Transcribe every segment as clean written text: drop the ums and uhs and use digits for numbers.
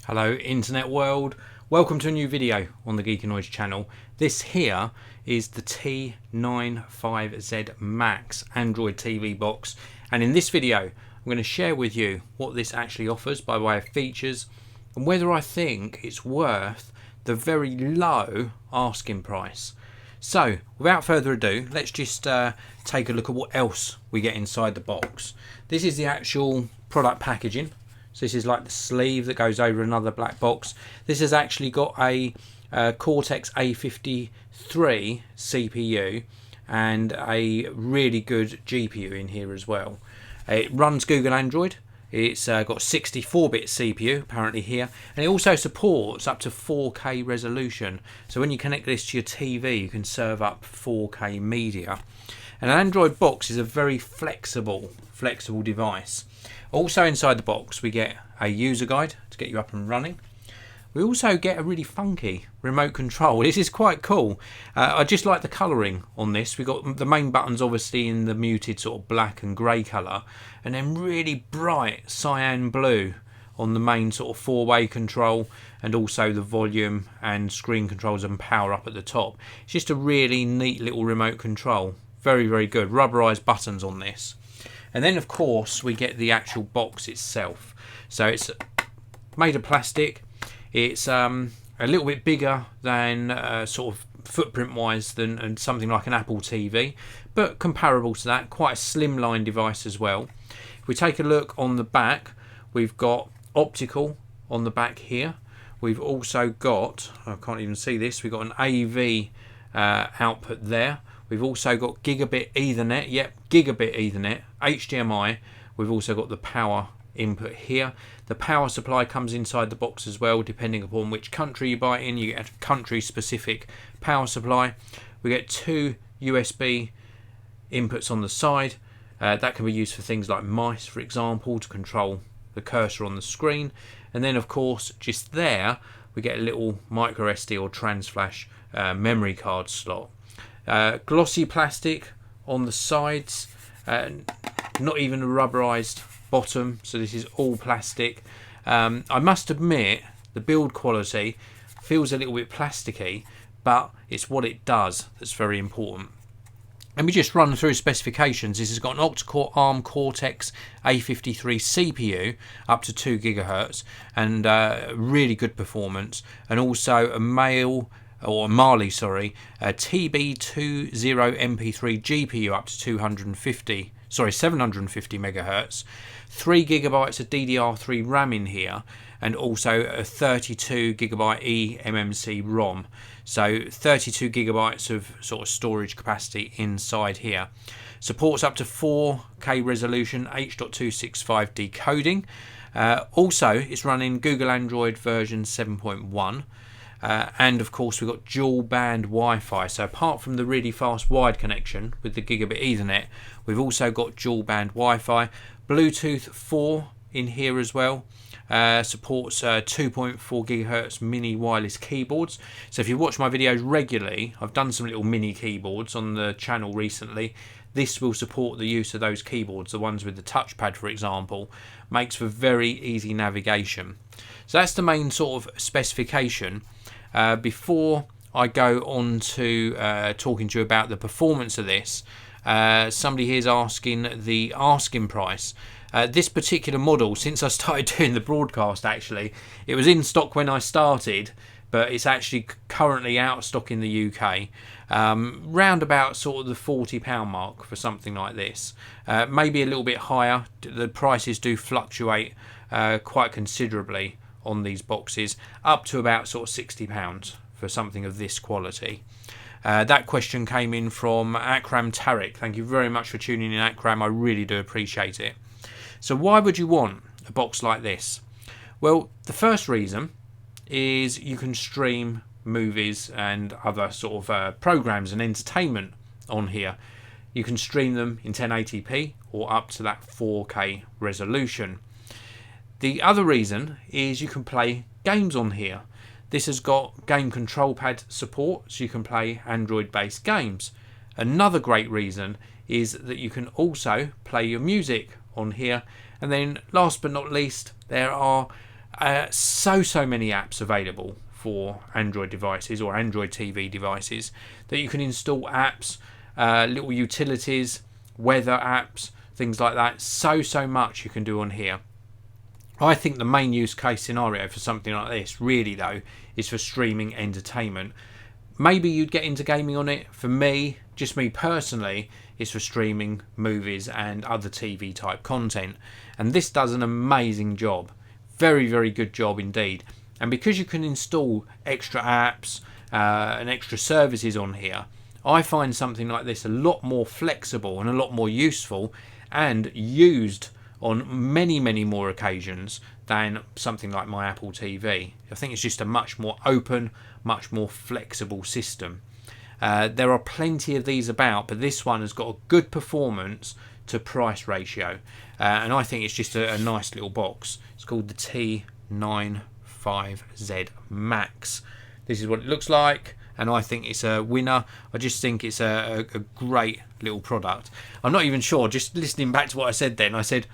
Hello internet world, welcome to a new video on the Geekanoids channel. This here is the T95Z Max Android TV box, and in this video I'm going to share with you what this actually offers by way of features and whether I think it's worth the very low asking price. So without further ado, let's just take a look at what else we get inside the box. This is the actual product packaging. So this is like the sleeve that goes over another black box. This has actually got a Cortex-A53 CPU and a really good GPU in here as well. It runs Google Android. It's got 64-bit CPU apparently here, and it also supports up to 4K resolution. So when you connect this to your TV, you can serve up 4K media. And an Android box is a very flexible device. Also inside the box we get a user guide to get you up and running. We also get a really funky remote control. This is quite cool. I just like the colouring on this. We've got the main buttons obviously in the muted sort of black and grey colour, and then really bright cyan blue on the main sort of four-way control, and also the volume and screen controls and power up at the top. It's just a really neat little remote control. Very, very good. Rubberised buttons on this. And then of course we get the actual box itself. So it's made of plastic. It's a little bit bigger than sort of footprint wise than something like an Apple TV, but comparable to that. Quite a slimline device as well. If we take a look on the back, we've got optical on the back here. We've also got, I can't even see this, we've got an AV output there. We've also got gigabit Ethernet, gigabit Ethernet, HDMI. We've also got the power input here. The power supply comes inside the box as well, depending upon which country you buy it in. You get a country specific power supply. We get two USB inputs on the side. That can be used for things like mice, for example, to control the cursor on the screen. And then of course, just there, we get a little micro SD or trans flash memory card slot. Glossy plastic on the sides, not even a rubberized bottom, so this is all plastic. I must admit the build quality feels a little bit plasticky, but it's what it does that's very important. Let me just run through specifications. This has got an Octa-core ARM Cortex-A53 CPU up to 2 GHz and really good performance, and also a Mali-T820MP3 GPU up to 750 MHz, 3 GB of DDR3 RAM in here, and also a 32 GB eMMC ROM. So 32 GB of sort of storage capacity inside here. Supports up to 4K resolution, H.265 decoding. Also, it's running Google Android version 7.1. And of course we've got dual band Wi-Fi, so apart from the really fast wired connection with the gigabit Ethernet, we've also got dual band Wi-Fi, Bluetooth 4 in here as well. Supports 2.4 GHz mini wireless keyboards. So if you watch my videos regularly, I've done some little mini keyboards on the channel recently. This will support the use of those keyboards, the ones with the touchpad for example. Makes for very easy navigation. So that's the main sort of specification. Before I go on to talking to you about the performance of this, somebody here is asking the asking price. This particular model, since I started doing the broadcast actually, it was in stock when I started, but it's actually currently out of stock in the UK. Round about sort of the £40 mark for something like this. Maybe a little bit higher. The prices do fluctuate quite considerably on these boxes, up to about sort of £60 for something of this quality. That question came in from Akram Tariq. Thank you very much for tuning in, Akram. I really do appreciate it. So why would you want a box like this? Well, the first reason is you can stream movies and other sort of programs and entertainment on here. You can stream them in 1080p or up to that 4K resolution. The other reason is you can play games on here. This has got game control pad support, so you can play Android based games. Another great reason is that you can also play your music on here. And then last but not least, there are so many apps available for Android devices or Android TV devices that you can install apps, little utilities, weather apps, things like that. So much you can do on here. I think the main use case scenario for something like this really though is for streaming entertainment. Maybe you'd get into gaming on it. For me, just me personally, it's for streaming movies and other TV type content, and this does an amazing job. Very good job indeed. And because you can install extra apps and extra services on here, I find something like this a lot more flexible and a lot more useful and used on many more occasions than something like my Apple TV. I think it's just a much more open, much more flexible system. There are plenty of these about, but this one has got a good performance to price ratio, and I think it's just a nice little box. It's called the T95Z Max. This is what it looks like, and I think it's a winner. I just think it's a great little product. I'm not even sure, just listening back to what I said then, I said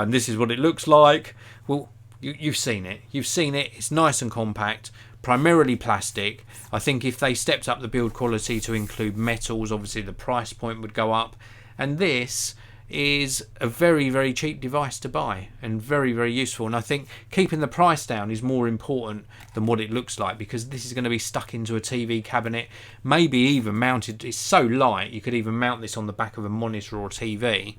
this is what it looks like. Well, you've seen it. You've seen it. It's nice and compact, primarily plastic. I think if they stepped up the build quality to include metals, obviously the price point would go up. And this is a very cheap device to buy and very useful. And I think keeping the price down is more important than what it looks like, because this is going to be stuck into a TV cabinet, maybe even mounted. It's so light you could even mount this on the back of a monitor or TV.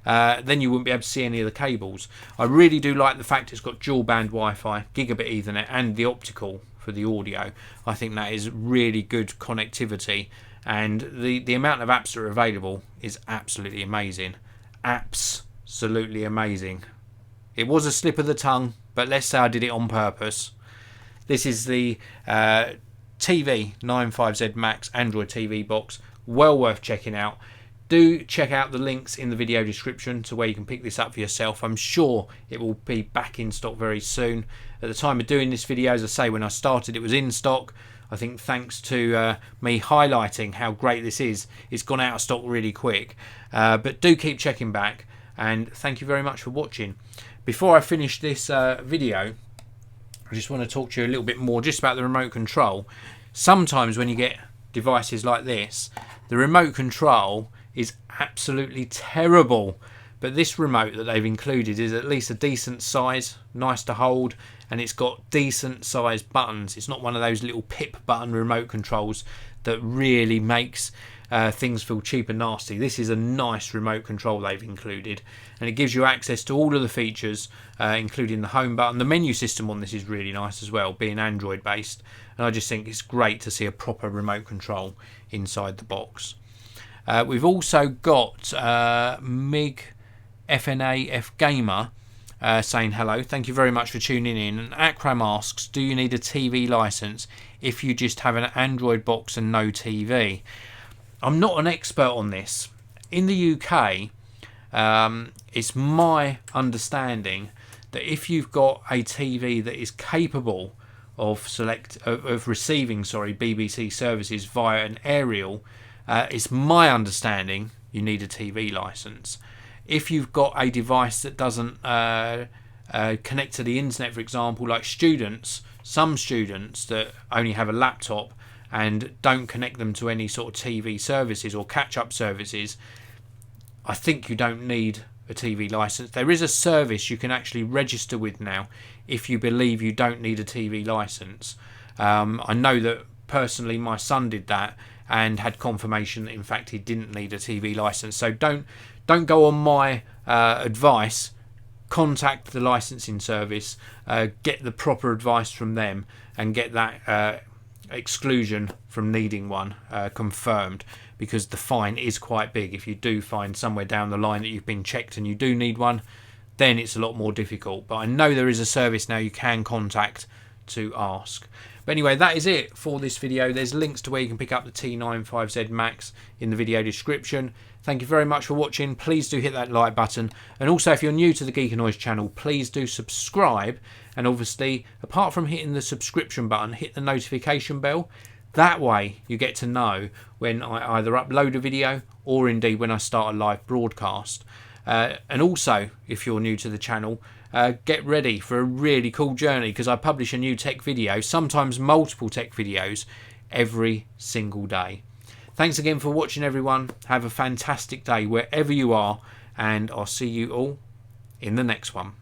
Then you wouldn't be able to see any of the cables. I really do like the fact it's got dual band Wi-Fi, gigabit Ethernet, and the optical for the audio. I think that is really good connectivity, and the amount of apps that are available is absolutely amazing. Absolutely amazing. It was a slip of the tongue, but let's say I did it on purpose. This is the T95Z Max Android TV box. Well worth checking out. Do check out the links in the video description to where you can pick this up for yourself. I'm sure it will be back in stock very soon. At the time of doing this video, as I say, when I started it was in stock. I think thanks to me highlighting how great this is, it's gone out of stock really quick. But do keep checking back, and thank you very much for watching. Before I finish this video, I just want to talk to you a little bit more just about the remote control. Sometimes when you get devices like this, the remote control is absolutely terrible, but this remote that they've included is at least a decent size, nice to hold, and it's got decent sized buttons. It's not one of those little pip button remote controls that really makes things feel cheap and nasty. This is a nice remote control they've included, and it gives you access to all of the features, including the home button. The menu system on this is really nice as well, being Android based, and I just think it's great to see a proper remote control inside the box. We've also got Mig FNAF Gamer saying hello. Thank you very much for tuning in. And Akram asks, do you need a TV license if you just have an Android box and no TV? I'm not an expert on this. In the UK, it's my understanding that if you've got a TV that is capable of receiving BBC services via an aerial, it's my understanding you need a TV license. If you've got a device that doesn't connect to the internet, for example, like some students that only have a laptop and don't connect them to any sort of TV services or catch-up services, I think you don't need a TV license. There is a service you can actually register with now if you believe you don't need a TV license. I know that personally my son did that and had confirmation that in fact he didn't need a TV license. So don't go on my advice. Contact the licensing service, get the proper advice from them, and get that exclusion from needing one confirmed, because the fine is quite big. If you do find somewhere down the line that you've been checked and you do need one, then it's a lot more difficult. But I know there is a service now you can contact to ask. But anyway, that is it for this video. There's links to where you can pick up the T95Z Max in the video description. Thank you very much for watching. Please do hit that like button, and also if you're new to the Geekanoids channel, please do subscribe, and obviously apart from hitting the subscription button, hit the notification bell. That way you get to know when I either upload a video or indeed when I start a live broadcast. And also, if you're new to the channel, get ready for a really cool journey, because I publish a new tech video, sometimes multiple tech videos, every single day. Thanks again for watching, everyone. Have a fantastic day wherever you are, and I'll see you all in the next one.